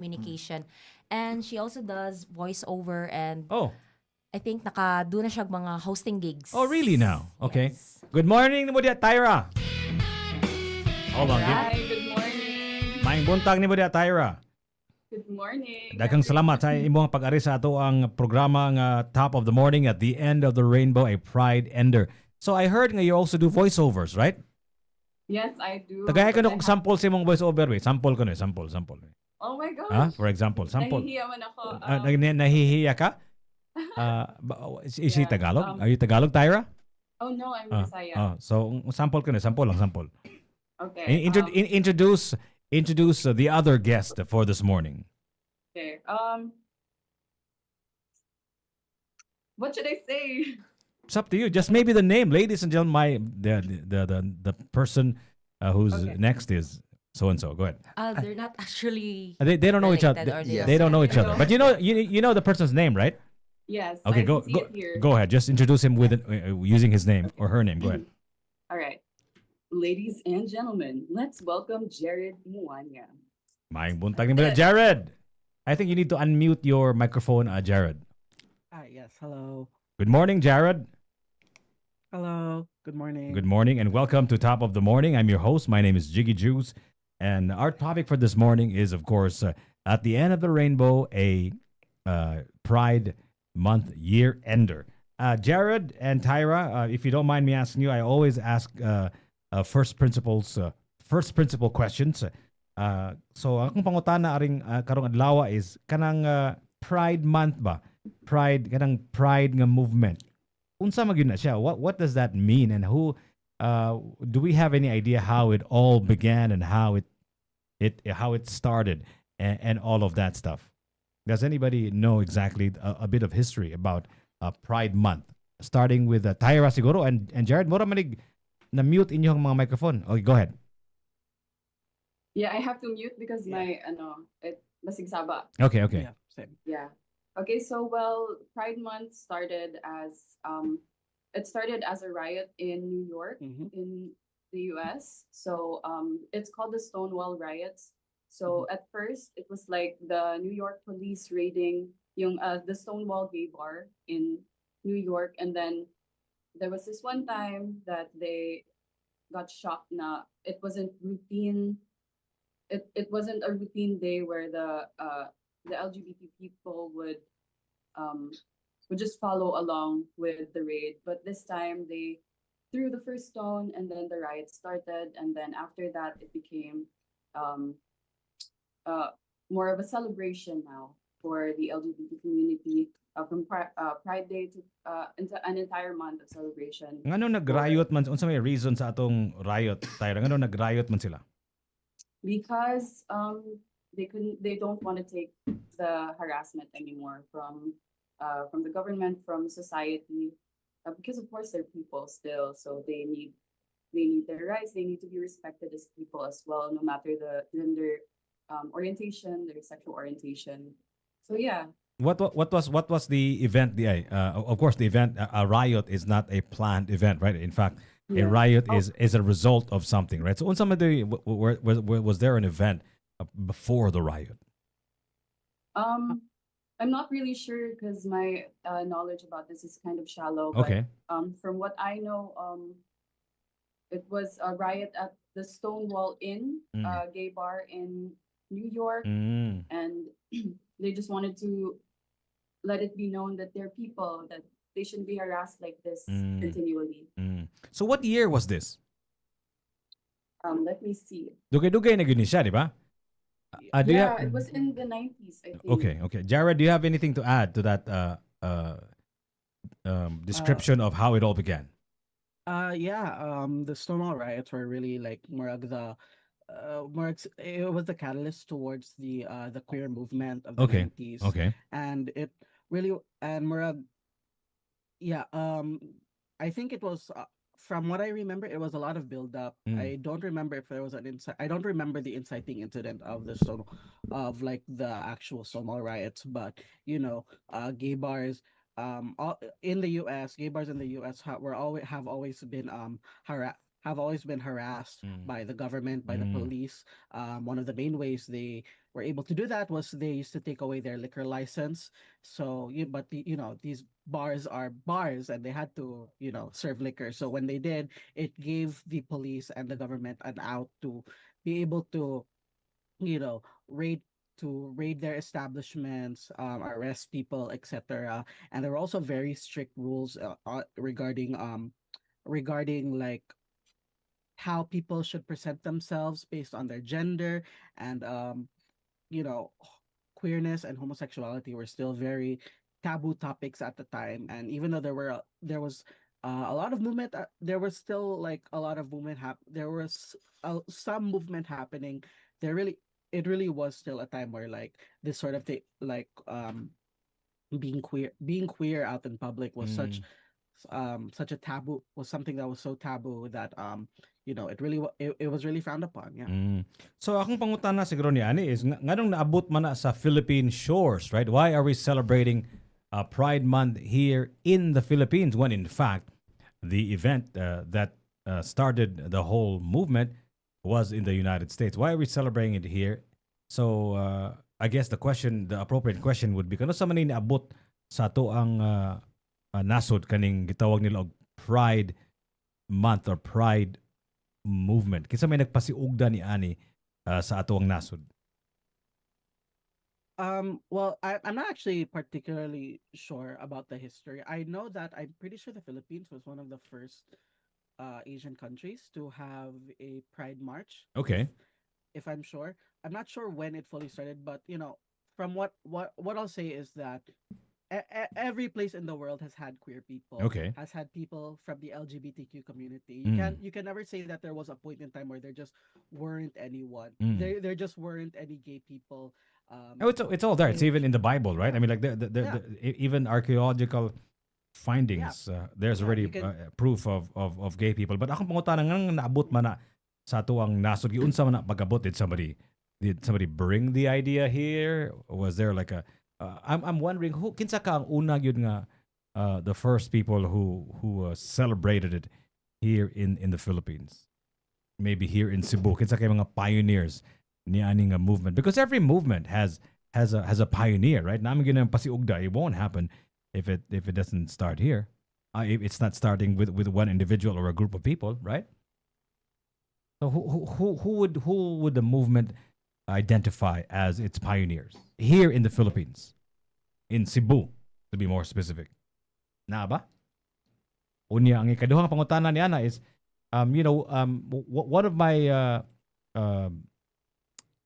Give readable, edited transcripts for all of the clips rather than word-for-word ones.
communication. And she also does voiceover and Oh, I think naka-do na siya mga hosting gigs. oh, really now? Okay. Yes. Good morning mo dia, Tyra. Hold on. Tyra? Hi, good morning. Maing buntag ni mo dia, Tyra. Good morning. Daghang salamat sa imong pag-ari sa ato ang programa nga Top of the Morning at the End of the Rainbow, a Pride Ender. So I heard nga you also do voiceovers, right? Yes, I do. Tagay ko but na kung sample sa imong voiceover, wait. Sample ko na, sample. Oh my gosh. Ah, for example, sample. Nahihiya man ako. Nahihiya ka? Is she Yeah, Tagalog? Are you Tagalog, Tyra? Oh no, I'm Bisaya. So sample ko na, sample lang, sample. Okay. Introduce the other guest for this morning. Okay. What should I say? It's up to you. Just maybe the name, ladies and gentlemen. The person who's Okay. next is so and so. Go ahead. They're not actually They don't know each other. related or They, they they don't know each No. other. But you know the person's name, right? Yes. Okay, I go can see go it here. go ahead. Just introduce him with using his name or her name. Go ahead. All right. Ladies and gentlemen, let's welcome Jared Muanya. Maing buntag ni mo, Jared. I think you need to unmute your microphone, Jared. Yes, hello. Good morning, Jared. Hello. Good morning. Good morning and welcome to Top of the Morning. I'm your host. My name is Jiggy Juice. And our topic for this morning is, of course, at the end of the rainbow, a Pride Month year ender. Jared and Tyra, if you don't mind me asking you, I always ask first principle questions. So akong pangutana aring karong adlaw is kanang Pride Month ba? Kanang Pride nga movement. Unsa magyud na siya? What does that mean, and who do we have any idea how it all began and how it started and all of that stuff? Does anybody know exactly a bit of history about Pride Month? Starting with Tyra siguro and Jared, mura manig na mute inyong mga microphone. Okay, go ahead. Yeah, I have to mute because my basig saba. Okay. Yeah, same. Yeah. Okay, so Pride Month started as it started as a riot in New York Mhm. in the US. So it's called the Stonewall riots. So at first it was like the New York police raiding the Stonewall gay bar in New York, and then there was this one time that they got shocked na it wasn't routine. It wasn't a routine day where the LGBT people would just follow along with the raid. But this time they threw the first stone, and then the riot started, and then after that it became um, more of a celebration now for the LGBT community from Pride Day to into an entire month of celebration. Ngano nag-riot man unsa may reason sa atong riot, Tyra? Ngano nag-riot man sila? Because they don't want to take the harassment anymore from the government, from society, because of course they're people still, so they need their rights. They need to be respected as people as well, no matter the gender orientation, their sexual orientation. So yeah. What was the event? Of course, the event, a riot is not a planned event, right? In fact, a Yeah. riot Oh. is a result of something, right? So unsa man was there an event before the riot? I'm not really sure because my knowledge about this is kind of shallow. But, Okay. From what I know, it was a riot at the Stonewall Inn, gay bar in New York, Mm. and they just wanted to let it be known that they're people, that they shouldn't be harassed like this Mm. continually. Mm. So what year was this? Let me see. Dugay-dugay na gyud ni siya, di ba? Do you Yeah, have- it was in the 90s, I think. Okay. Jared, do you have anything to add to that description of how it all began? The Stonewall riots were really like it was the catalyst towards the queer movement of the Okay. 90s. Okay. And it really and Murag I think it was from what I remember, it was a lot of build up. I don't remember if there was an insight. I don't remember the inciting incident of the actual Stonewall riots, but gay bars in the U.S. Gay bars in the U.S. Have always been have always been harassed Mm. by the government, by the Mm. police. One of the main ways they were able to do that was they used to take away their liquor license. So, these bars are bars and they had to, serve liquor. So when they did, it gave the police and the government an out to be able to, you know, raid raid their establishments, arrest people, etc. And there were also very strict rules regarding like how people should present themselves based on their gender and you know queerness and homosexuality were still very taboo topics at the time. And even though there was a lot of movement, there was still like a lot of movement there was some movement happening. It really was still a time where like this sort of thing, like being queer out in public was Mm. such a taboo, was something that was so taboo that it was really frowned upon. Yeah. Mm. So akong pangutana siguro ni ani is nganong naabot man na sa Philippine shores, right? Why are we celebrating Pride Month here in the Philippines when in fact the event that started the whole movement was in the United States? Why are we celebrating it here? So I guess the appropriate question would be kano sa man ni naabot sa to ang nasod kaning gitawag nila og Pride Month or Pride movement. Kinsa may nagpasiugda ni ani sa ato ang nasod. Well, I'm not actually particularly sure about the history. I know that I'm pretty sure the Philippines was one of the first Asian countries to have a Pride March. Okay. If I'm sure. I'm not sure when it fully started, but from what I'll say is that every place in the world has had queer people, Okay. has had people from the LGBTQ community. Mm. You can never say that there was a point in time where there just weren't anyone. Mm. There just weren't any gay people. Oh, it's all there. It's even in the Bible, right? Yeah. I mean, like Yeah. even archaeological findings. There's Yeah, already you can- proof of gay people. But akong pangutana nga naabot man na sa ato ang nasod giunsa man na pagabot, did somebody bring the idea here? Was there like a I'm wondering who kinsa ka ang una gyud nga the first people who celebrated it here in the Philippines. Maybe here in Cebu. Kinsa kay mga pioneers ni aning movement, because every movement has a pioneer, right? Namin ginang pasiugda, it won't happen if it doesn't start here. If it's not starting with one individual or a group of people, right? So who would the movement identify as its pioneers here in the Philippines, in Cebu, to be more specific? Na ba? Unya ang ikaduhang pangutana ni Ana is, one of my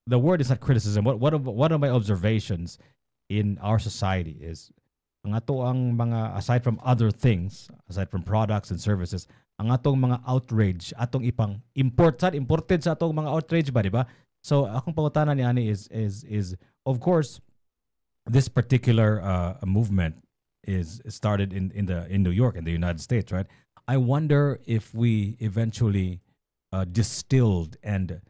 the word is not criticism. One of my observations in our society is ang ato ang mga, aside from other things, aside from products and services, ang atong mga outrage, atong ipang imported sa atong mga outrage ba, di ba? So akong pangutana ni Ani is of course this particular movement is started in New York, in the United States, right? I wonder if we eventually distilled and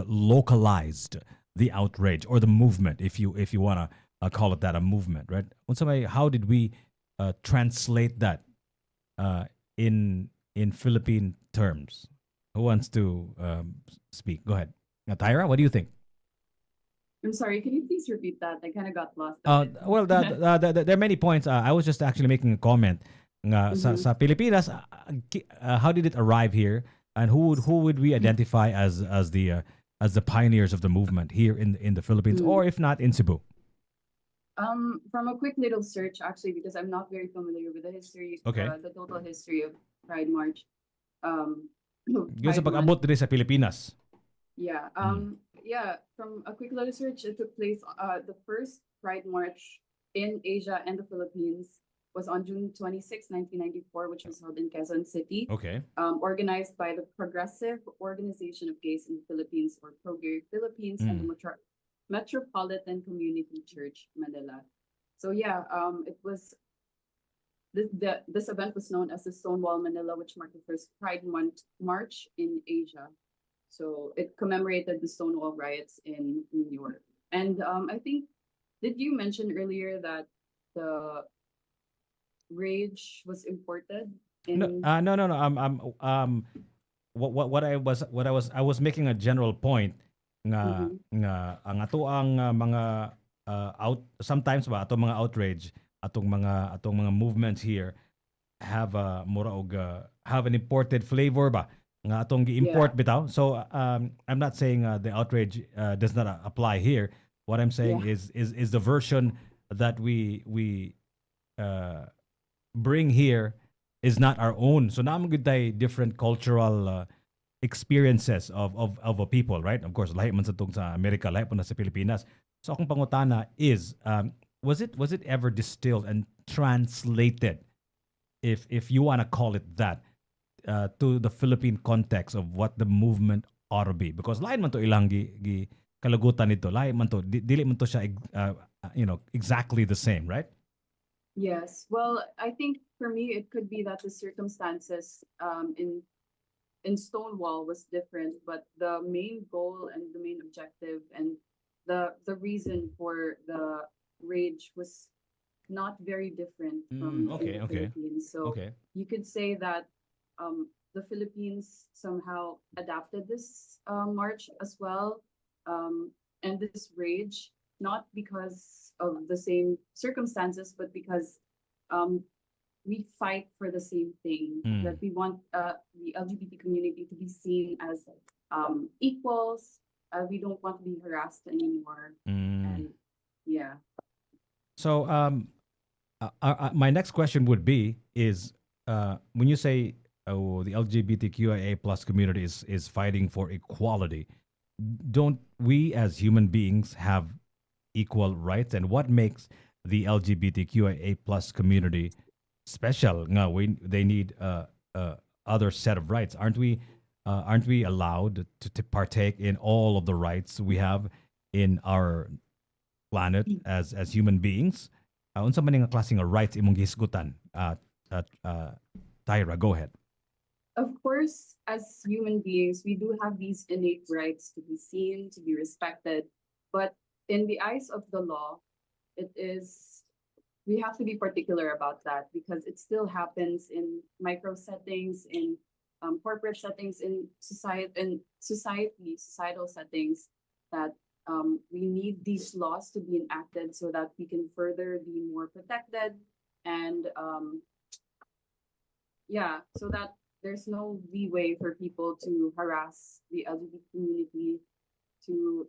localized the outrage or the movement, if you wanna call it that, a movement, right? How did we translate that in Philippine terms? Who wants to speak? Go ahead, Tyra. What do you think? I'm sorry, can you please repeat that? I kind of got lost. Well, there are many points. I was just actually making a comment. Nga, sa Pilipinas, how did it arrive here, and who would we identify as the pioneers of the movement here in the Philippines, or if not in Cebu? From a quick little search, actually, because I'm not very familiar with the history, Okay. the total history of Pride March. Yun sa Pride pag-abot diri sa Pilipinas. Yeah. Yeah. From a quick little search, it took place. The first Pride March in Asia and the Philippines was on June 26, 1994, which was held in Quezon City. Okay. Organized by the Progressive Organization of Gays in the Philippines, or Pro-Gay Philippines, and the Metropolitan Community Church, Manila. So yeah, it was this event was known as the Stonewall Manila, which marked the first Pride Month March in Asia. So it commemorated the Stonewall riots in New York. And I think, did you mention earlier that the rage was imported in? No. I was making a general point nga Mhm. ang ato ang mga out sometimes ba atong mga outrage atong mga movements here have mura og have an imported flavor ba nga atong Yeah. gi-import bitaw. So I'm not saying the outrage does not apply here. What I'm saying Yeah. is the version that we uh, bring here is not our own. So naman gud tay different cultural experiences of a people, right? Of course, lahi man sa tong sa Amerika, lahi po na sa Pilipinas. So akong pangutana is was it ever distilled and translated, if you want to call it that, to the Philippine context of what the movement ought to be? Because lain man to ilang gi kalagutan nito, lain man to dili man to siya exactly the same, right? Yes. Well, I think for me, it could be that the circumstances in Stonewall was different, but the main goal and the main objective and the reason for the rage was not very different from in Okay, the okay, Philippines. So okay. you could say that the Philippines somehow adapted this march as well, and this rage, not because of the same circumstances, but because um, we fight for the same thing, Mm. that we want the LGBT community to be seen as equals. We don't want to be harassed anymore. Mm. And yeah. So my next question would be is when you say the LGBTQIA plus community is fighting for equality, don't we as human beings have equal rights? And what makes the LGBTQIA plus community special? Nga, they need other set of rights. Aren't we allowed to partake in all of the rights we have in our planet as human beings? Unsa man nga klaseng rights imong gihisgutan? Tyra, go ahead. Of course, as human beings, we do have these innate rights to be seen, to be respected. But in the eyes of the law, it is, we have to be particular about that because it still happens in micro settings, in corporate settings, in societal settings, that we need these laws to be enacted so that we can further be more protected and yeah, so that there's no leeway for people to harass the LGBT community, to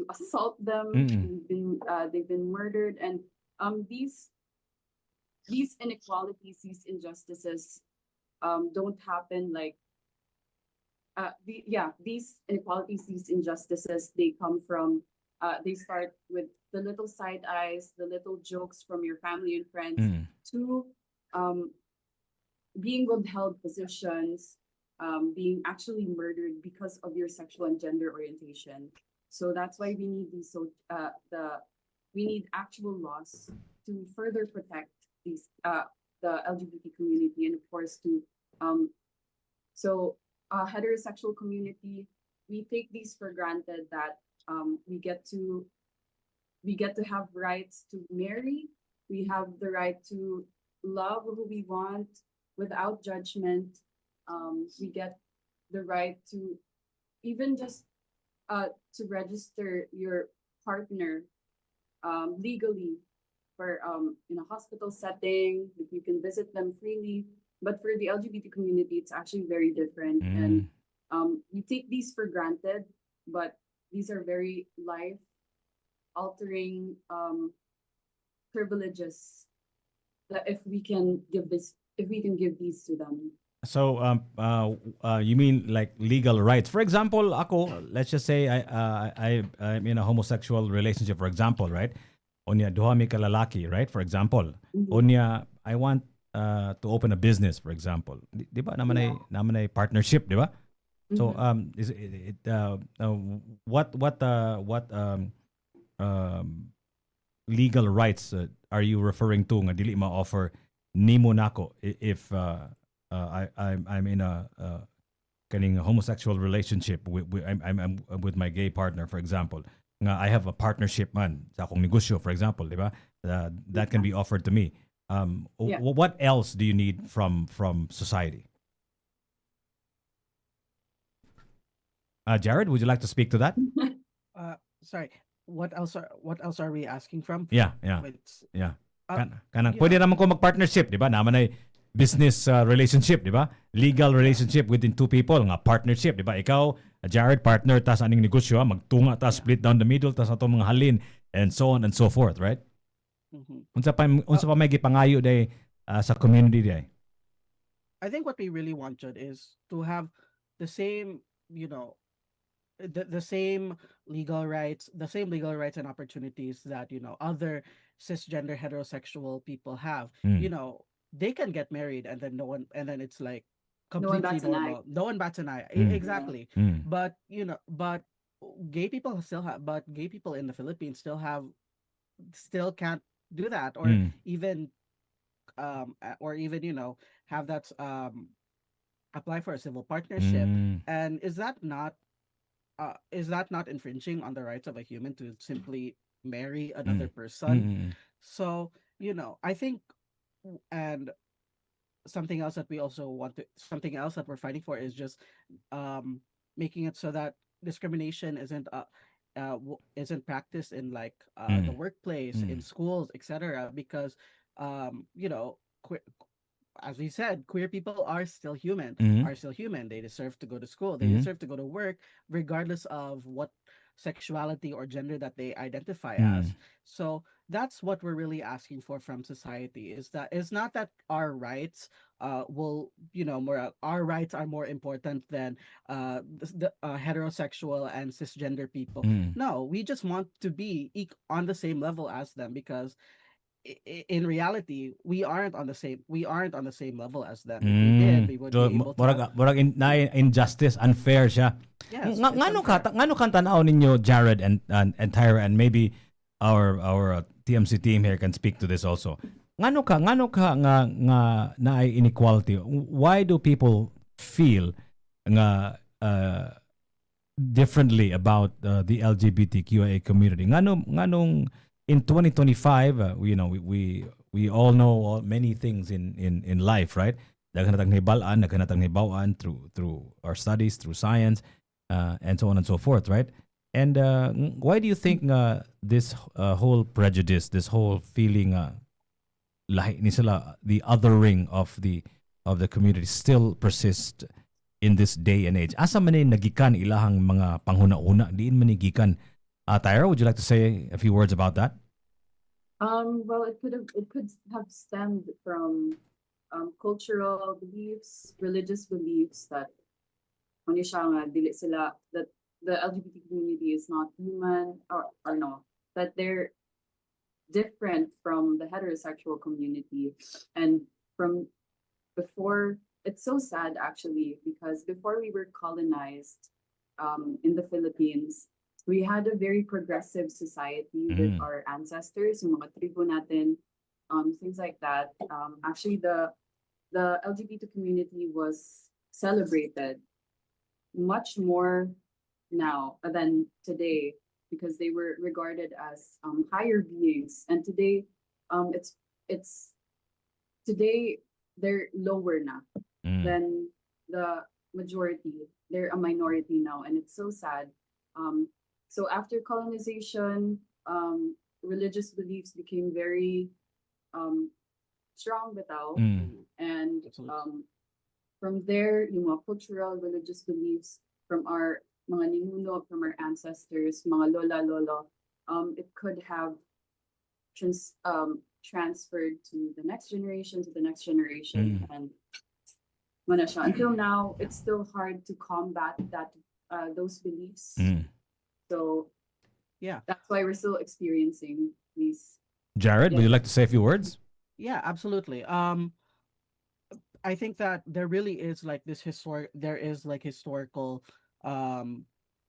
assault them. Mm-mm. They've been murdered, and these inequalities, these injustices, don't happen like these inequalities, these injustices, they come from they start with the little side eyes, the little jokes from your family and friends, Mm. to um, being withheld positions, being actually murdered because of your sexual and gender orientation. So that's why we need we need actual laws to further protect these the LGBT community, and of course to um, so heterosexual community, we take these for granted that we get to have rights to marry. We have the right to love who we want without judgment. We get the right to even just to register your partner legally for in a hospital setting, that you can visit them freely. But for the LGBT community, it's actually very different, and Mm. we take these for granted, but these are very life altering privileges that if we can give these to them. So you mean like legal rights? For example, ako, let's just say I'm in a homosexual relationship, for example, right? Onya duha mi kalalaki, right? For example, Mhm. onya I want to open a business, for example. Di ba naman ay Yeah. naman ay partnership, di ba? So Mhm. is it what legal rights are you referring to nga dili ma-offer nimo nako if I'm in a kaning homosexual relationship I'm with my gay partner, for example, nga I have a partnership man sa akong negosyo, for example, di ba? That can be offered to me. Yeah. What else do you need from society? Jared, would you like to speak to that? Sorry. What else are we asking from? Yeah, yeah, It's yeah. uh, Kanang you pwede know, naman ko mag-partnership, di ba? Naman ay business relationship, di ba? Legal relationship within two people, nga partnership, di ba? Ikaw, Jared, partner, tas aning negosyo, magtunga, tas split down the middle, tas ato mga halin, and so on and so forth, right? mhm. Unsa pa may gipangayo day sa community day? I think what we really wanted is to have the same, you know, the same legal rights and opportunities that, other cisgender heterosexual people have. Mm. You know, they can get married and then and then it's like No one completely bats an eye. normal. No one bats an eye. Mm. Exactly. Mm. But, gay people in the Philippines still can't do that, or Mm. even have that apply for a civil partnership. Mm. And is that not infringing on the rights of a human to simply marry another Mm. person? Mm. So, I think, and something else that we're fighting for is just um making it so that discrimination isn't practiced in, like, the Mm. workplace, in Mm. schools, etc., because as we said, queer people Mm. are still human. They deserve to go to school. They Mm. deserve to go to work, regardless of what sexuality or gender that they identify Mm. as. So that's what we're really asking for from society. Is that it's not that our rights will more our rights are more important than the heterosexual and cisgender people. Mm. No, we just want to be on the same level as them, because in reality, we aren't on the same level as them. If we did, Mm. we would So be able to have. na injustice, unfair siya. Yes, it's Ngano unfair. kan tanaw ninyo, Jared and Tyra, and maybe our TMC team here can speak to this also. Ngano ka nga naay inequality? Why do people feel nga differently about the LGBTQIA community? Nganong in 2025, we all know many things in life, right? Naghanatang hibalaan, naghanatang hibawan through our studies, through science, and so on and so forth, right? And why do you think this whole prejudice, this whole feeling, lahi ni sila, the othering of the community still persist in this day and age? Asa man ni nagikan ilahang mga panghuna-una, diin man ni gikan. Tyra, would you like to say a few words about that? Well, it could have stemmed from cultural beliefs, religious beliefs that ano siya nga, dili sila, that the LGBT community is not human, or no, that they're different from the heterosexual community. And from before, it's so sad actually, because before we were colonized in the Philippines, we had a very progressive society with Mm. our ancestors, yung mga tribo natin, things like that. Actually, the LGBT community was celebrated much more now than today, because they were regarded as higher beings. And today, it's today they're lower na Mm. than the majority. They're a minority now, and it's so sad. So after colonization, religious beliefs became very strong bitaw. Mm. And Absolutely. from there, yung mga cultural religious beliefs from our mga ninuno, from our ancestors, mga lola, it could have transferred to the next generation, and wala siya. Until now, it's still hard to combat those beliefs. Mm. So Yeah. that's why we're still experiencing these. Jared, would you like to say a few words? Yeah, absolutely. I think that there really is like historical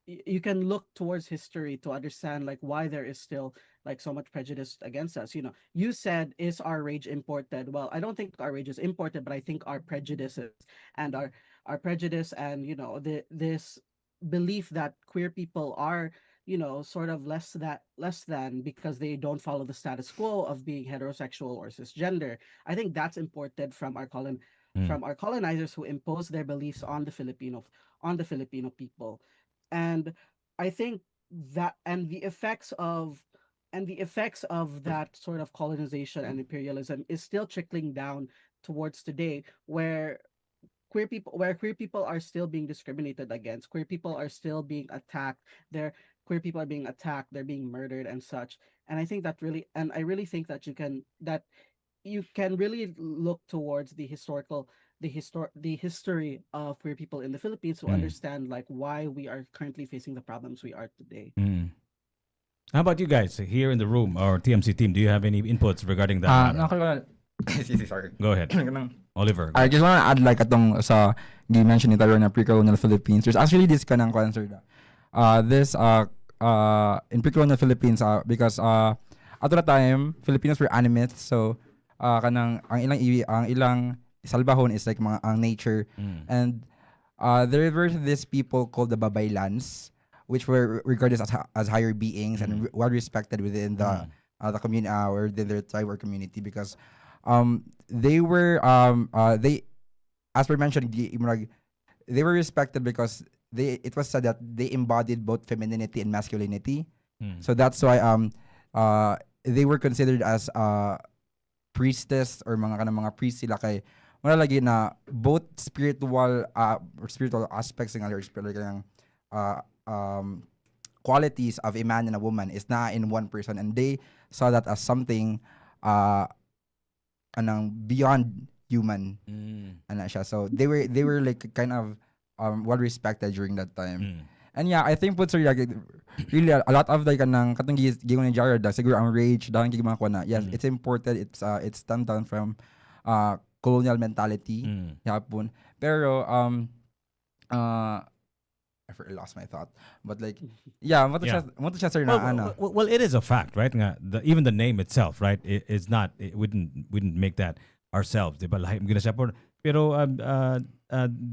you can look towards history to understand like why there is still like so much prejudice against us. You said, is our rage imported? Well, I don't think our rage is imported, but I think our prejudices and our prejudice and this belief that queer people are sort of less than because they don't follow the status quo of being heterosexual or cisgender. I think that's imported from Mm. from our colonizers who imposed their beliefs on the Filipino people. And I think that and the effects of that sort of colonization and imperialism is still trickling down towards today, where queer people are still being discriminated against, queer people are still being attacked, they're queer people are being attacked, they're being murdered and such. And I really think that you can really look towards the history of queer people in the Philippines to Mm. understand like why we are currently facing the problems we are today. Mm. How about you guys here in the room or TMC team? Do you have any inputs regarding that matter? Sorry. Go ahead, Oliver. Go I just want to add like atong sa mentioned ni Tyrone na pre-colonial Philippines. There's actually this kanang concern na this in pre-colonial Philippines because at that time Filipinos were animists, so kanang ang ilang salbahon is like mga ang nature, Mm. and there were these people called the Babaylans, which were regarded as higher beings and well respected within the community or within their tribe or community, because they were they, as we mentioned, they were respected because it was said that they embodied both femininity and masculinity. Mm. So that's why they were considered as priestess or mga priest sila, kay wala lagi na both spiritual or spiritual aspects ng or spiritual qualities of a man and a woman is na in one person, and they saw that as something anang beyond human ana siya. So they were like kind of well respected during that time. Mm. And yeah, I think po sir like, really a lot of like kanang katong gingon ni Jared siguro ang rage dahil kay mga kuana. Yes, it's imported. It's stemmed down from colonial mentality. Mm. Yapon. Pero I lost my thought. But like yeah, mo to siya sir na ana. Well, it is a fact, right? Nga, even the name itself, right? It's not. We didn't make that ourselves, diba? Lahi mo gina siya po. Pero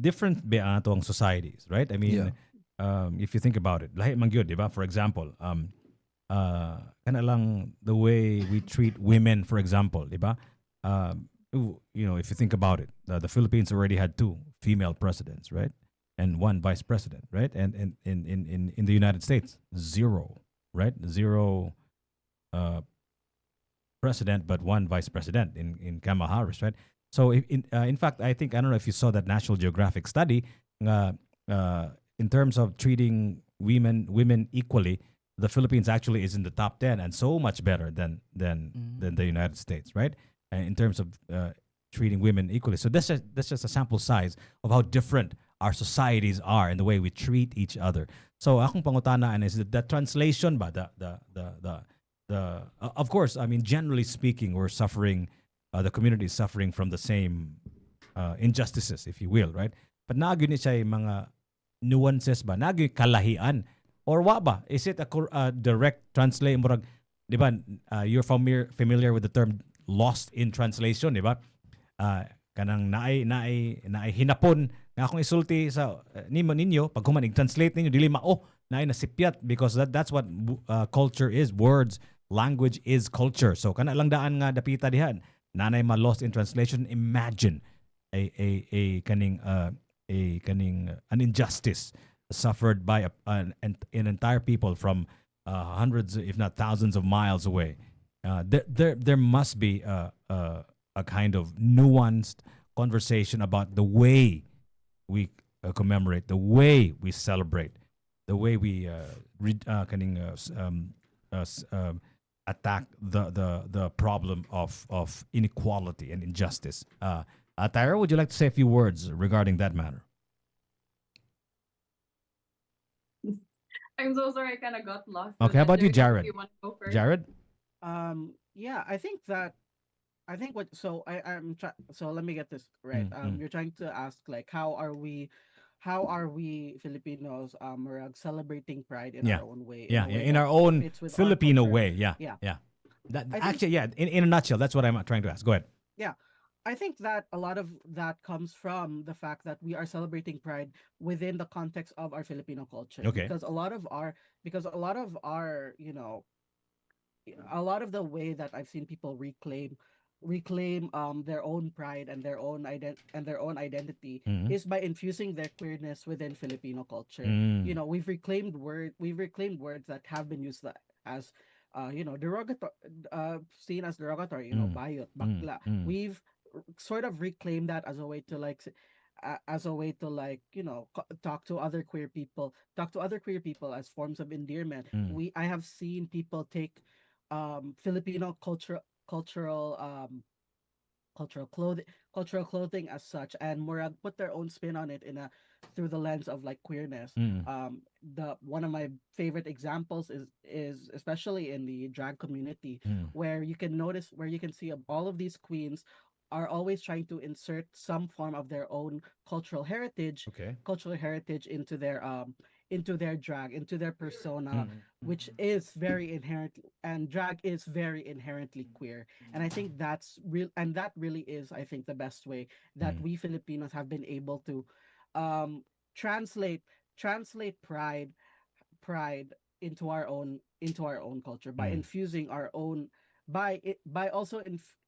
different ba ang atong societies, right? I mean, if you think about it, lahi man gyud, diba? For example, kana lang the way we treat women, for example, diba? You know, if you think about it, the Philippines already had 2 female presidents, right? And 1 vice president, right? And in the United States, 0, right? 0 president, but 1 vice president in Kamala Harris, right? So in fact, I don't know if you saw that National Geographic study, in terms of treating women equally, the Philippines actually is in the top 10 and so much better than the United States, right? In terms of treating women equally. So that's just a sample size of how different our societies are and the way we treat each other. So akong pangutanaan is the translation ba of course, I mean, generally speaking, we're suffering, the community is suffering from the same injustices, if you will, right? But nagyo ni siya mga nuances ba, nagyo kalahian or wa ba? Is it a direct translate murag, di ba? You're familiar with the term lost in translation, di ba? Kanang naay hinapon nga akong isulti sa ninyo pag human translate ninyo dili mao naay nasipyat, because that's what culture is. Words, language is culture. So kana lang daan nga dapita dihan nanay ma lost in translation. Imagine an injustice suffered by an entire people from hundreds if not thousands of miles away. There must be a kind of nuanced conversation about the way we commemorate, the way we celebrate, the way we attack the problem of inequality and injustice. Tyra, would you like to say a few words regarding that matter? I'm so sorry, I kind of got lost. Okay, how about you, Jared? You want to go first? Jared? Yeah, I think what so I'm trying so let me get this right. You're trying to ask like how are we Filipinos celebrating pride in Yeah. our own way? Yeah, a way in our that own fits with our Filipino culture. way. Yeah. Yeah. That I think- actually, yeah. In a nutshell, that's what I'm trying to ask. Go ahead. I think that a lot of that comes from the fact that we are celebrating pride within the context of our Filipino culture. Okay. Because a lot of our, you know, a lot of the way that I've seen people reclaim reclaim their own pride and their own identity Mm. is by infusing their queerness within Filipino culture. Mm. We've reclaimed words that have been used as derogatory, seen as derogatory, Mm. bayot, Mm. bakla. Mm. We've sort of reclaimed that as a way to as a way to talk to other queer people as forms of endearment. Mm. I have seen people take Filipino cultural cultural clothing cultural clothing as such, and murag put their own spin on it in a through the lens of like queerness. Mm. The one of my favorite examples is especially in the drag community, Mm. where you can see all of these queens are always trying to insert some form of their own Okay. cultural heritage into their drag, into their persona, Mm. which is very inherent, and drag is very inherently queer. And I think that really is, I think, the best way that Mm. we Filipinos have been able to um translate translate pride into our own culture by Mm. infusing our own by also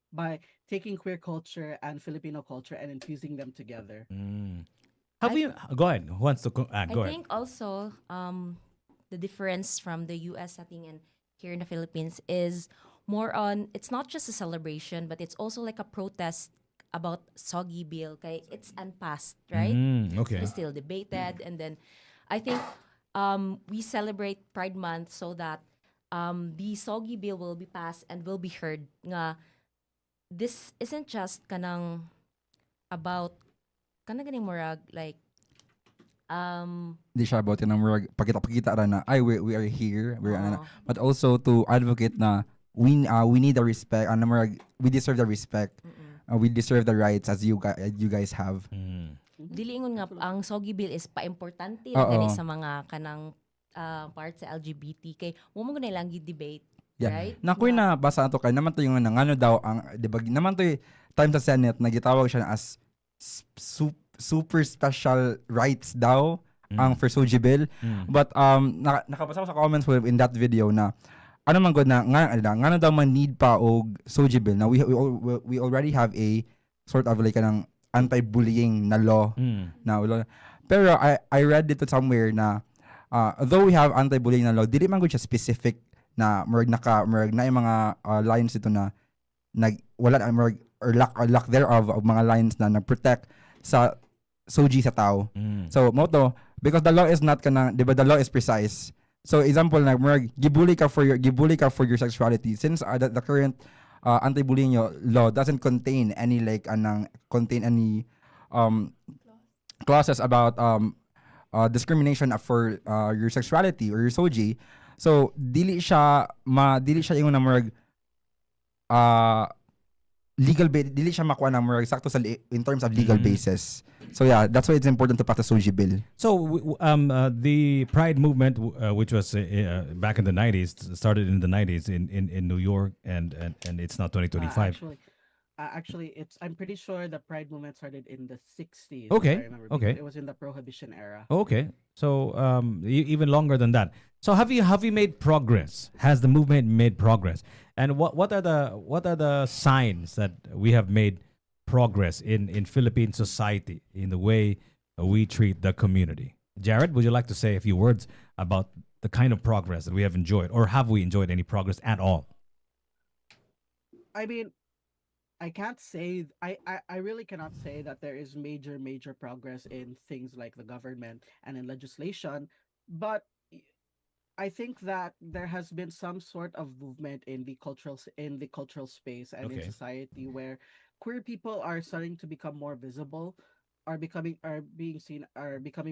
by taking queer culture and Filipino culture and infusing them together. Mm. Have I we go ahead? Who wants to I go ahead? think also the difference from the US setting and here in the Philippines is more on it's not just a celebration but it's also like a protest about soggy bill. Okay, it's unpassed, right? Mm. It Okay. is still debated, and then I think we celebrate Pride Month so that the soggy bill will be passed and will be heard. Nga this isn't just kanang about kanang ganing murag like Di siya about yun na murag pagkita ra na ay we are here, oo. but also to advocate na we need the respect, and murag we deserve the respect, we deserve the rights as you guys have. Mm. Dili ingon nga ang soggy bill is paimportante Oo. lang gani sa mga kanang part sa LGBT kay mo mo gani lang debate, Yeah. right? Nakoy na basa ato kay naman to yung ngano daw ang di ba naman to time sa Senate na gitawag siya na as super special rights daw ang for Soji bill. Mm. But nakabasa ko sa comments in that video na ano man good na nga daw man need pa og Soji bill na we already have a sort of like kanang anti-bullying na law Mm. na pero I read it somewhere na though we have anti-bullying na law, dili man gud siya specific na murag na yung mga lines ito na wala na murag or lack thereof of mga lines na nag-protect sa soji sa tao. Mm. So moto because the law is not kana, di ba, the law is precise. So example na murag gibully ka for your sexuality, since the current anti-bullying law doesn't contain any clauses about discrimination for your sexuality or your soji. So dili siya ingon na murag dili siya makuha na murag sakto sa in terms of legal basis. So yeah, that's why it's important to pass the soji bill. So the Pride movement, which was back in the 90s, started in the 90s in New York, and it's now 2025. Actually, I'm pretty sure the Pride movement started in the 60s. Okay, If I remember, okay. because it was in the Prohibition era. Okay, so even longer than that. So have you made progress? Has the movement made progress? And what are the signs that we have made progress in Philippine society in the way we treat the community? Jared, would you like to say a few words about the kind of progress that we have enjoyed, or have we enjoyed any progress at all? I mean, I can't say I really cannot say that there is major progress in things like the government and in legislation, but I think that there has been some sort of movement in the cultural space and in Okay. society where queer people are starting to become more visible, are becoming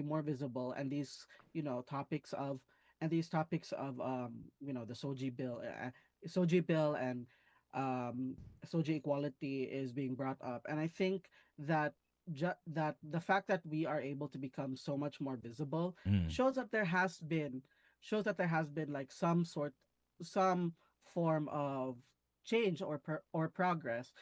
more visible, and these topics of the soji bill and soji equality is being brought up. And I think that that the fact that we are able to become so much more visible Mm. shows that there has been like some form of change or progress.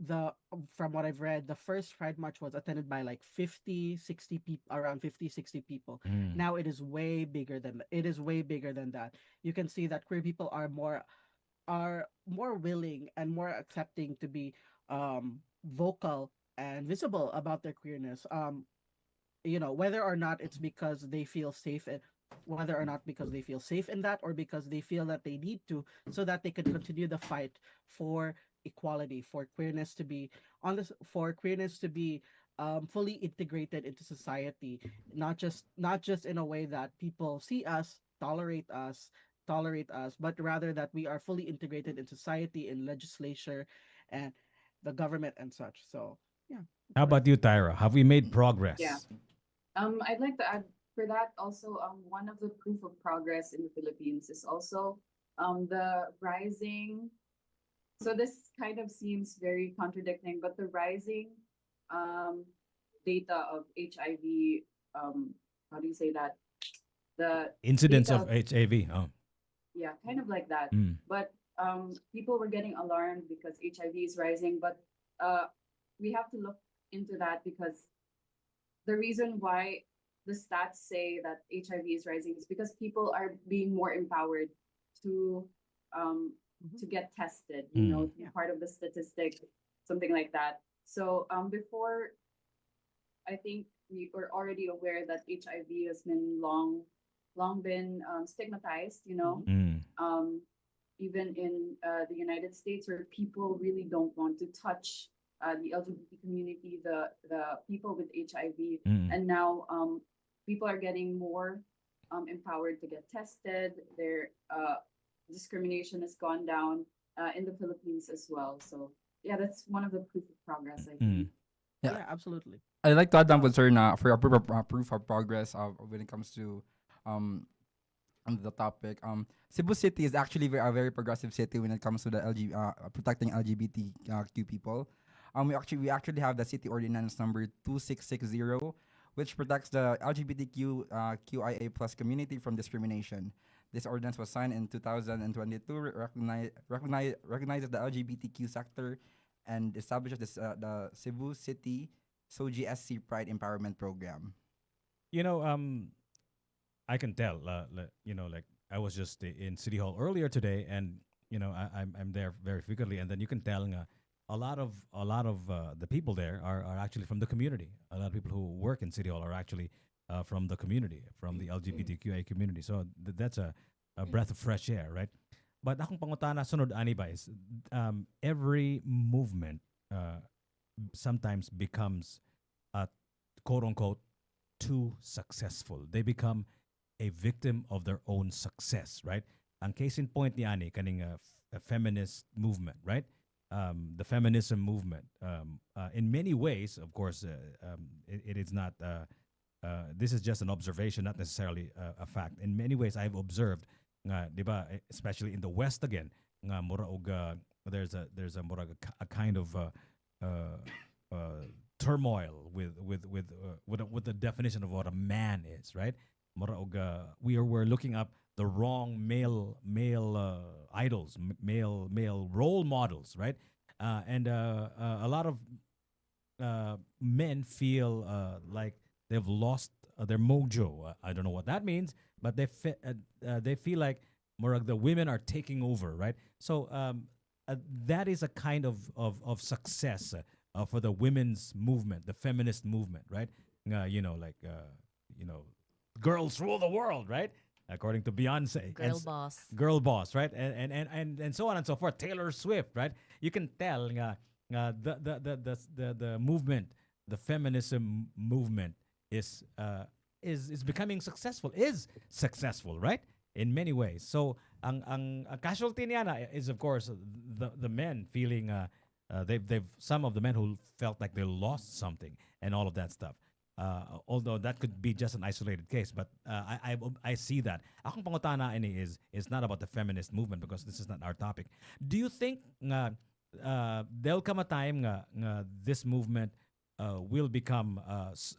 The From what I've read, the first Pride March was attended by like 50-60 people, around 50-60 people. Mm. Now it is way bigger than that. You can see that queer people are more are more willing and more accepting to be vocal and visible about their queerness. Whether or not it's because they feel safe in, whether or not because they feel safe in that, or because they feel that they need to, so that they can continue the fight for equality, for queerness to be for queerness to be fully integrated into society, not just in a way that people see us, tolerate us, but rather that we are fully integrated in society, in legislature, and the government and such. So yeah, How that's what I about you, think. Tyra? Have we made Yeah. progress? I'd like to add for that also, one of the proof of progress in the Philippines is also the rising. So this kind of seems very contradicting, but the rising um, data of HIV, how do you say that? The Incidents data of of, HIV. Oh. yeah, kind of like that. Mm. But people were getting alarmed because HIV is rising, but we have to look into that because the reason why the stats say that HIV is rising is because people are being more empowered to um Mhm. to get tested, Mm. to be Yeah. part of the statistic, something like that. So before, I think we were already aware that HIV has been long been stigmatized, Mhm. Mm. um, even in the United States, where people really don't want to touch the LGBT community, the people with HIV, Mm. and now people are getting more empowered to get tested. Their discrimination has gone down in the Philippines as well. So yeah, that's one of the proof of progress, I Mm. think. Yeah, Yeah, absolutely. I'd like to add on Um, with sir na for a proof of progress when it comes to um on the topic. Cebu City is actually a very progressive city when it comes to the protecting LGBTQ people. We actually have the city ordinance number 2660, which protects the LGBTQ QIA plus community from discrimination. This ordinance was signed in 2022, recognizes the LGBTQ sector, and establishes the Cebu City SOGI SC Pride Empowerment Program. You know, I can tell. Like I was just in City Hall earlier today, and I'm there very frequently, and then you can tell a lot of the people there are actually from the community. A lot of people who work in City Hall are actually from the community, from the LGBTQA community. So that's a breath of fresh air, right? But akong pangutana sunod ani ba is every movement sometimes becomes quote unquote too successful. They become a victim of their own success, right? Ang case in point ni Ani, kaning a feminist movement, right? The feminism movement. In many ways, of course, it is not. This is just an observation, not necessarily a fact. In many ways, I've observed, nga, di ba, especially in the West again, nga mura og, there's a mura a kind of uh, turmoil with the definition of what a man is, right? Mura og, we're looking up the wrong male idols, male role models, right? And a lot of men feel like they've lost their mojo. I don't know what that means, but they feel like more like the women are taking over, right? So that is a kind of success for the women's movement, the feminist movement, right? Like you know, girls rule the world, right? According to Beyonce, Girl boss. girl boss, right? And so on and so forth. Taylor Swift, right? You can tell the movement, the feminism movement is becoming successful, is successful, right? In many ways. So ang casualty niya na is of course the men feeling they've some of the men who felt like they lost something and all of that stuff. Although that could be just an isolated case, but I see that. Akong pangutana ini is not about the feminist movement because this is not our topic. Do you think nga there'll come a time nga this movement will become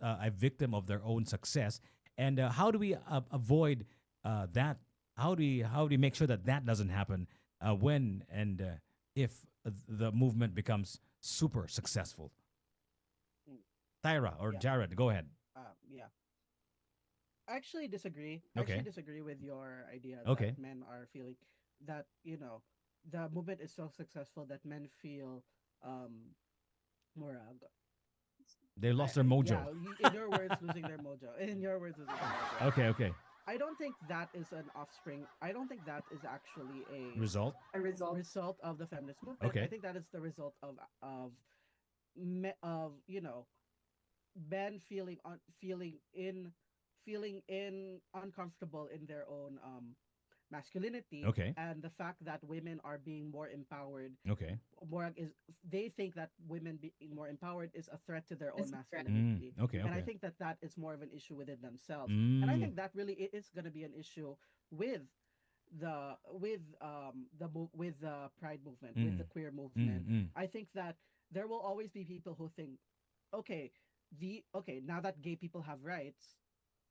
a victim of their own success, and how do we avoid that? How do we make sure that that doesn't happen when and if the movement becomes super successful? Mm, Tyra or yeah. Jared, go ahead. Yeah. I actually disagree. I Okay. actually disagree with your idea Okay. that men are feeling that, the movement is so successful that men feel more They lost their mojo. yeah, in your words, losing their mojo. In your words, losing their mojo. Okay, okay. I don't think that is an offspring. I don't think that is actually a Result. A result. result of the feminist movement. I Okay. think that is the result of men feeling in uncomfortable in their own masculinity, Okay. and the fact that women are being more empowered, Okay. more is they think that women being more empowered is a threat to their own It's a threat. masculinity. Okay. And I Okay. think that that is more of an issue within themselves. And I Mm. think that really is going to be an issue with with the pride movement, with the Mm. queer Mm. movement. Mm. I think that there will always be people who think, okay, now that gay people have rights,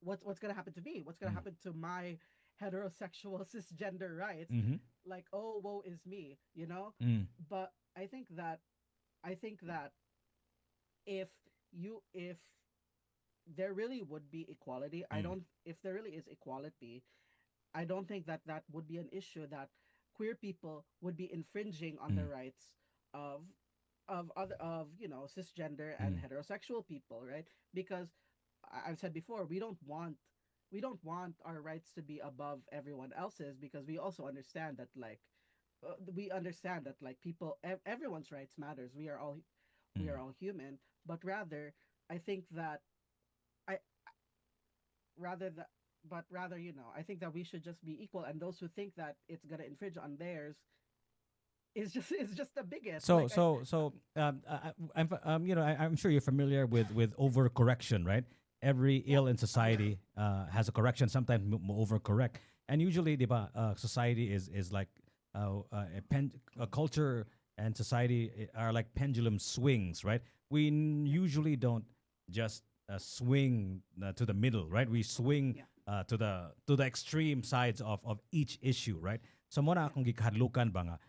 what's gonna happen to me? What's gonna Mm. happen to my heterosexual cisgender rights? Mhm. Like, oh, woe is me, you know? Mm. But I think that if if there really would be equality, I Mm. don't if there really is equality, I don't think that that would be an issue that queer people would be infringing on the Mm. rights of cisgender and Mm. heterosexual people, right? Because I've said before, we don't want our rights to be above everyone else's, because we also understand that everyone's rights matters. We are Mm. all human, but rather I think that I rather that but rather, I think that we should just be equal, and those who think that it's gonna infringe on theirs is just the biggest. So so so I'm sure you're familiar with overcorrection, right? Every ill in society has a correction. Sometimes overcorrect, and usually, diba, society is like a culture and society are like pendulum swings, right? We usually don't just swing to the middle, right? We swing Yeah. to the extreme sides of each issue, right? So muna akong gikadlukan ba nga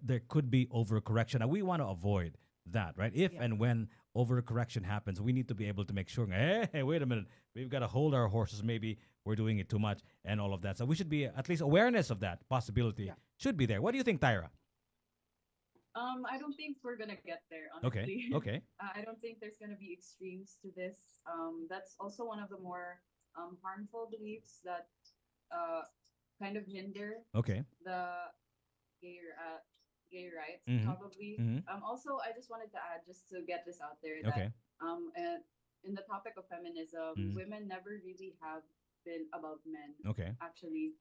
there could be overcorrection. Now we want to avoid that, right? If Yeah. and when overcorrection happens, we need to be able to make sure, hey, wait a minute, we've got to hold our horses. Maybe we're doing it too much and all of that. So we should be at least awareness of that possibility Yeah. should be there. What do you think, Tyra? I don't think we're gonna get there, Okay, honestly. okay. I don't think there's gonna be extremes to this. That's also one of the more harmful beliefs that uh kind of hinder Okay. the gay gay rights, Mhm. probably. Mhm. Also, I just wanted to add, just to get this out there, Okay. that in the topic of feminism, Mm. women never really have been above men. Okay. Actually,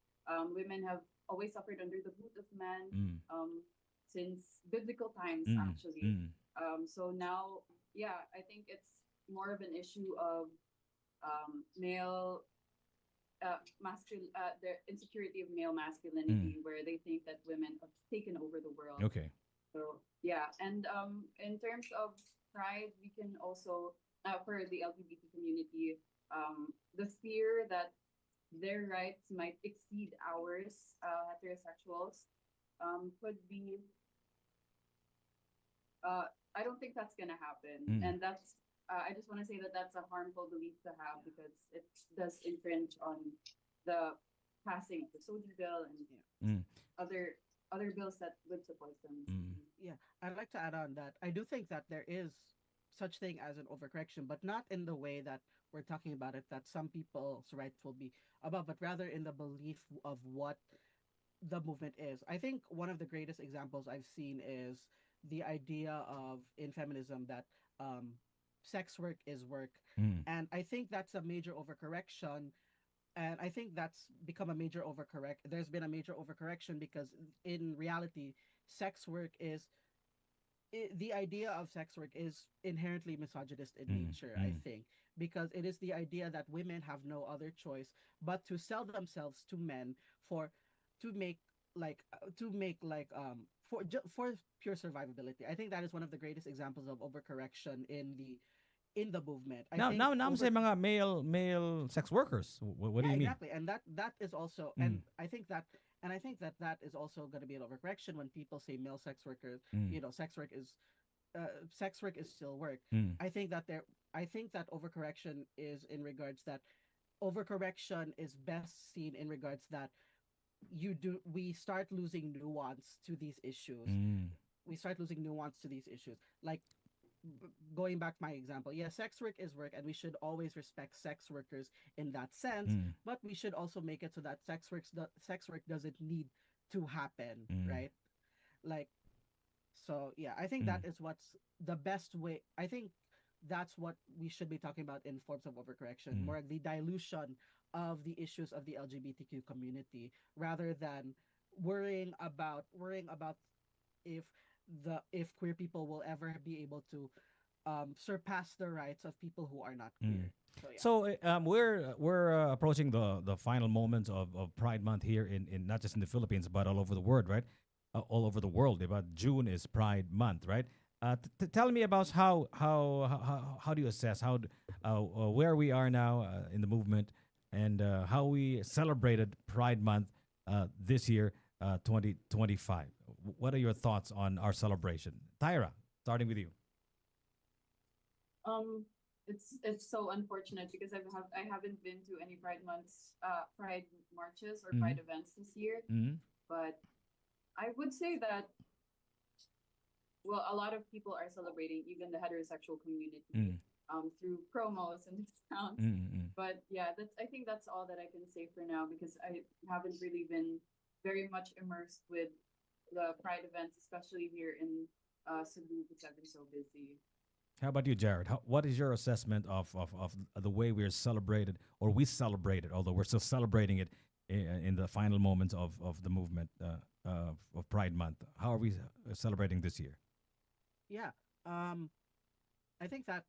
women have always suffered under the boot of men, Mm. since biblical times, Mm. actually. Mm. So now, yeah, I think it's more of an issue of male the insecurity of male masculinity, where they think that women have taken over the world. Okay. So yeah, and in terms of pride, we can also, for the LGBT community, the fear that their rights might exceed ours, heterosexuals, could be. I don't think that's gonna happen, Mm. and that's. I just want to say that that's a harmful belief to have, because it does infringe on the passing of the Soji bill and Mm. other bills that would support them. Mm. Yeah, I'd like to add on that I do think that there is such thing as an overcorrection, but not in the way that we're talking about it, that some people's rights will be above, but rather in the belief of what the movement is. I think one of the greatest examples I've seen is the idea of in feminism that sex work is work. Mm. And I think that's a major overcorrection, and I think that's become a major overcorrect. There's been a major overcorrection because in reality, sex work is the idea of sex work is inherently misogynist in Mm, nature, I mm. think, because it is the idea that women have no other choice but to sell themselves to men to make for pure survivability. I think that is one of the greatest examples of overcorrection in the movement. I Now, think now, now, I'm over saying mga male sex workers. What do yeah, you mean? exactly, and that is also, Mm. and I think that that is also going to be an overcorrection when people say male sex workers. Mm. Sex work is still work. Mm. I think that overcorrection is in regards that overcorrection is best seen in regards that we start losing nuance to these issues. Mm. We start losing nuance to these issues. Like going back to my example, yeah, sex work is work, and we should always respect sex workers in that sense. Mm. But we should also make it so that sex work doesn't need to happen, Mm. right? Like, so yeah, I think Mm. that is what's the best way. I think that's what we should be talking about in forms of overcorrection, Mm. more like the dilution of the issues of the LGBTQ community, rather than worrying about if if queer people will ever be able to surpass the rights of people who are not Mm. queer. So yeah. So we're approaching the final moments of Pride Month here in not just in the Philippines but all over the world, right? All over the world. About June is Pride Month, right? Tell me about how do you assess where we are now in the movement and how we celebrated Pride Month this year, 2025. What are your thoughts on our celebration, Tyra? Starting with you. Um, it's so unfortunate because I haven't been to any Pride marches or Mm-hmm. Pride events this year. Mm-hmm. But I would say that, well, a lot of people are celebrating, even the heterosexual community, through promos and discounts. Mm-hmm. But yeah, I think that's all that I can say for now because I haven't really been very much immersed with the Pride events, especially here in Cebu because I've been so busy. How about you, Jared? What is your assessment of the way we're celebrated, or we celebrated, although we're still celebrating it in the final moments of the movement of Pride Month? How are we celebrating this year? Yeah. Um, I think that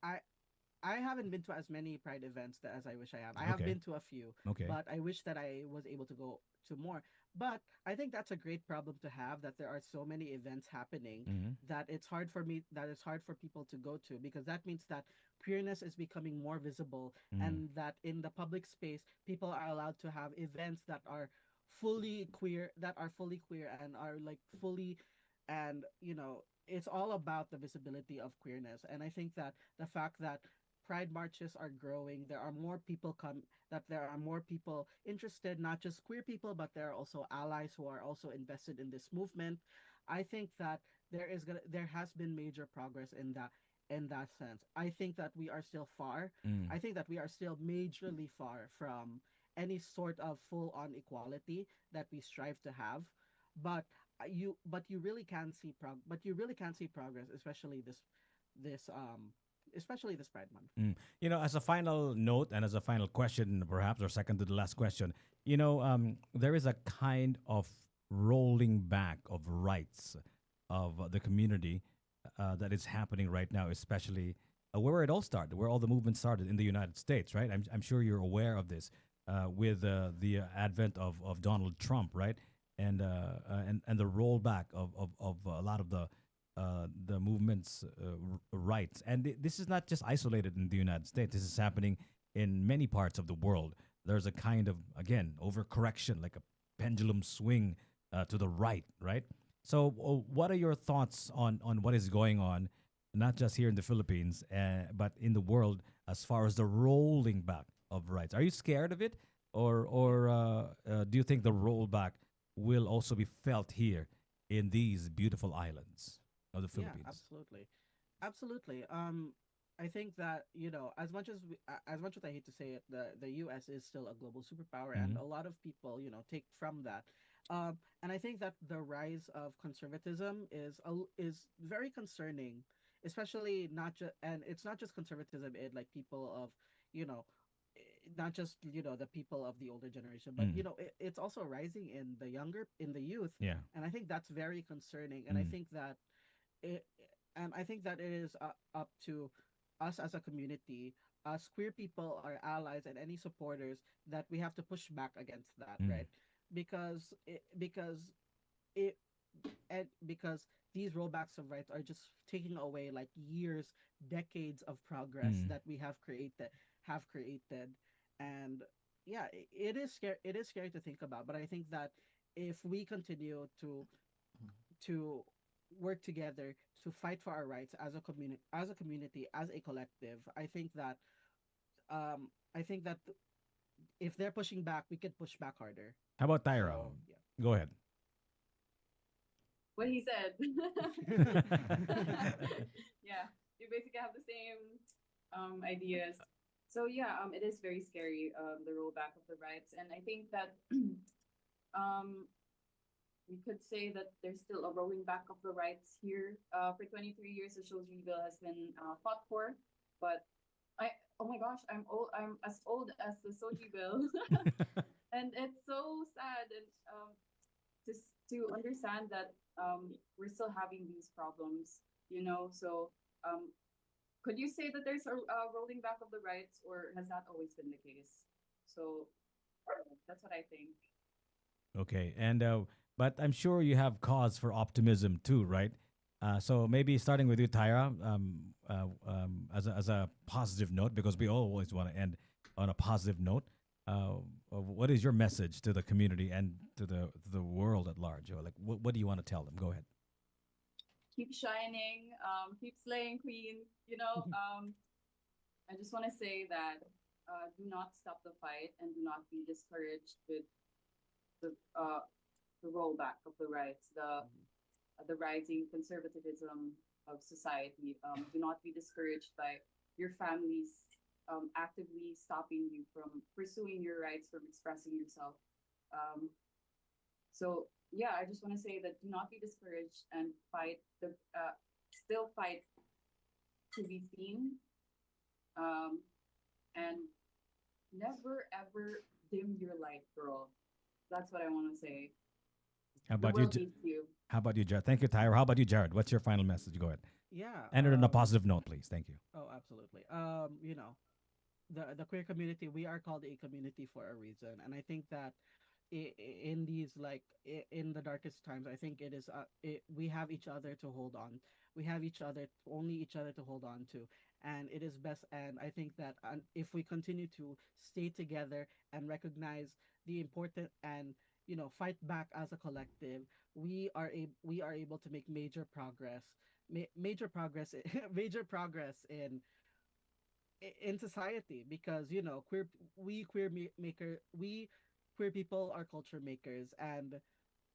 I I haven't been to as many Pride events as I wish I have. I have Okay. been to a few, Okay. but I wish that I was able to go to more. But I think that's a great problem to have, that there are so many events happening Mm-hmm. that it's hard for people to go to, because that means that queerness is becoming more visible, Mm. and that in the public space people are allowed to have events that are fully queer and are like fully, and it's all about the visibility of queerness. And I think that the fact that pride marches are growing, there are more people interested, not just queer people, but there are also allies who are also invested in this movement. I think that there has been major progress in that sense. I think that we are still far. Mm. I think that we are still majorly far from any sort of full on equality that we strive to have. But you really can see progress, this especially this Pride Month. Mm. As a final note and as a final question, perhaps, or second to the last question, there is a kind of rolling back of rights of the community that is happening right now, especially where it all started, where all the movement started in the United States, right? I'm sure you're aware of this with the advent of Donald Trump, right? And the rollback of a lot of the movement's rights. And this is not just isolated in the United States. This is happening in many parts of the world. There's a kind of, again, overcorrection, like a pendulum swing to the right, right? So, what are your thoughts on what is going on, not just here in the Philippines, but in the world, as far as the rolling back of rights? Are you scared of it, or do you think the rollback will also be felt here in these beautiful islands of the Yeah, Philippines? absolutely. I think that, as much as I hate to say it, the U.S. is still a global superpower, and Mhm. a lot of people, take from that. And I think that the rise of conservatism is very concerning, especially not just and it's not just conservatism in like people of, you know, not just the people of the older generation, but Mm. it's also rising in the youth, Yeah. and I think that's very concerning. Mm. It I think that it is up to us as a community, us queer people, our allies, and any supporters, that we have to push back against that, Mm. right? Because because these rollbacks of rights are just taking away like years, decades of progress Mm. that we have created. And yeah, it is scary to think about, but I think that if we continue to work together to fight for our rights as a community, as a collective, I think that if they're pushing back, we could push back harder. How about Tyra? So, yeah. Go ahead. What he said. Yeah, you basically have the same ideas. So yeah, it is very scary, the rollback of the rights, and I think that um we could say that there's still a rolling back of the rights here. For 23 years, the Shoji bill has been fought for, but oh my gosh, I'm old. I'm as old as the Soji bill, and it's so sad and just to understand that we're still having these problems. So could you say that there's a rolling back of the rights, or has that always been the case? So that's what I think. Okay, and but I'm sure you have cause for optimism too, right? So maybe starting with you, Tyra, as a positive note, because we always want to end on a positive note. What is your message to the community and to the world at large? Or like, what do you want to tell them? Go ahead. Keep shining, keep slaying queens. I just want to say that do not stop the fight and do not be discouraged with the rollback of the rights, the rising conservatism of society. Do not be discouraged by your families actively stopping you from pursuing your rights, from expressing yourself. So yeah, I just want to say that do not be discouraged and still fight to be seen, and never ever dim your light, girl. That's what I want to say. How The about world you? needs you. How about you, Jared? Thank you, Tyra. How about you, Jared? What's your final message? Go ahead. Yeah. End it on a positive note, please. Thank you. Oh, absolutely. The queer community, we are called a community for a reason, and I think that in these in the darkest times, I think it is we have each other to hold on. We have only each other to hold on to, and it is best. And I think that if we continue to stay together and recognize the important and fight back as a collective, we are able to make major progress, major progress, major progress in society, because we queer people are culture makers, and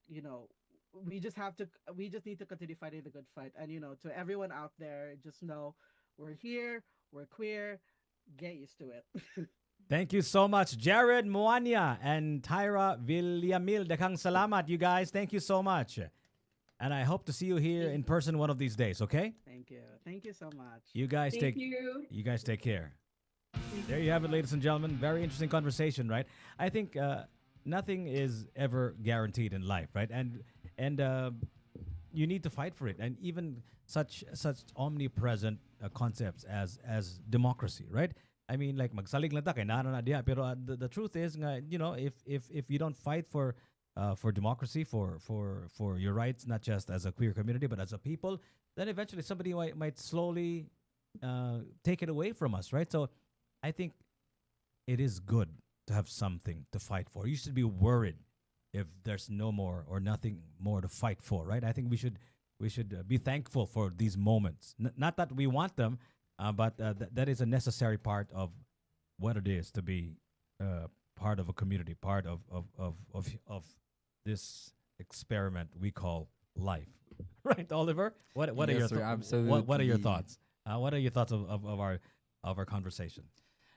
you know we just need to continue fighting the good fight. And to everyone out there, just know we're here, we're queer, get used to it. Thank you so much, Jared Moania and Tyra Villamil. Dakang salamat, you guys. Thank you so much. And I hope to see you here in person one of these days, okay? Thank you so much. You guys Thank you. you guys take care. There you have it, ladies and gentlemen. Very interesting conversation, right? I think nothing is ever guaranteed in life, right? And you need to fight for it. And even such omnipresent concepts as democracy, right? I mean, like magsalig lang ta kay nana na diha. Pero the truth is, nga, if you don't fight for democracy, for your rights, not just as a queer community but as a people, then eventually somebody might slowly take it away from us, right? So I think it is good to have something to fight for. You should be worried if there's no more or nothing more to fight for, right? I think we should be thankful for these moments. Not that we want them, but that is a necessary part of what it is to be part of a community, part of this experiment we call life, right, Oliver? What are Yes, your sir, what are your absolutely. thoughts? What are your thoughts of our conversation?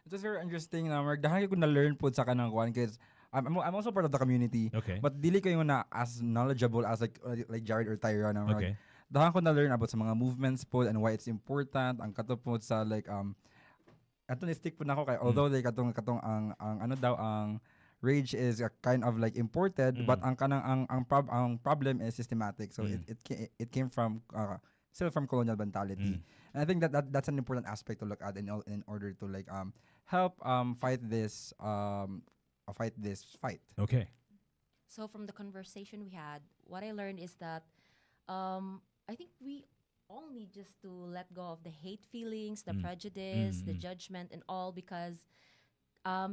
It was very interesting na dahil ko na learn po sa kanang kuan, because I'm also part of the community. Okay. But dili ko yung na as knowledgeable as like Jared or Tyra na Okay. dahan ko na learn about sa mga movements po and why it's important. Ang kato po sa like ato stick po na ako kay although like katong ang ano daw ang rage is a kind of like imported, but ang kanang ang problem is systematic. So it came from still from colonial mentality. And I think that's an important aspect to look at in order to like help fight this fight. Okay. So from the conversation we had, what I learned is that I think we all need just to let go of the hate feelings, the prejudice, the judgment, and all, because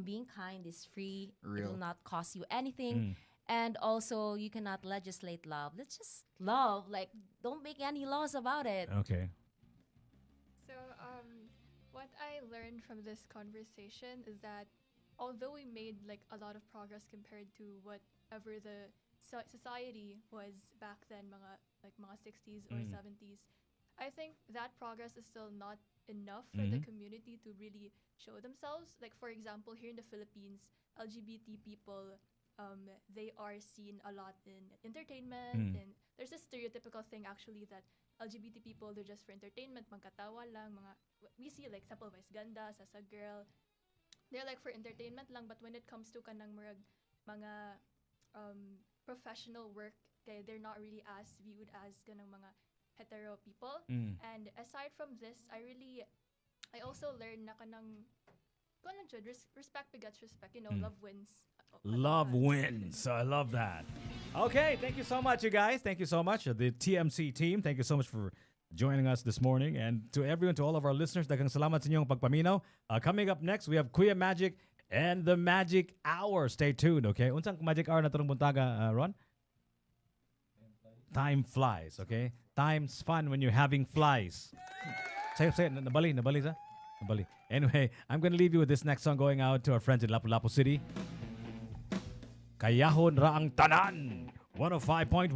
being kind is free. It Real. will not cost you anything. And also, you cannot legislate love. Let's just love. Like, don't make any laws about it. Okay. So, what I learned from this conversation is that although we made like a lot of progress compared to whatever the society was back then, mga 60s or 70s, I think that progress is still not enough for the community to really show themselves. Like for example, here in the Philippines, LGBT people, they are seen a lot in entertainment, and there's this stereotypical thing actually that LGBT people, they're just for entertainment, magkatawa lang, we see like sample Vice Ganda, Sasa Girl, they're like for entertainment lang, but when it comes to kanang mga professional work, kaya they're not really as viewed as kanang mga hetero people. And aside from this, I also learned na kanang respect begets respect, love wins. Love wins. I love that. Okay, thank you so much, you guys. Thank you so much, the TMC team. Thank you so much for joining us this morning. And to everyone, to all of our listeners, daghang salamat sa inyong pagpaminaw. Coming up next, we have Kuya Magic and the Magic Hour. Stay tuned, okay? Unsang Magic Hour na tarong buntaga, Ron? Time flies, okay? Time's fun when you're having flies. Say it. Nabali sa? Nabali. Anyway, I'm going to leave you with this next song going out to our friends in Lapu-Lapu City. Kayahon ra ang tanan. 105.1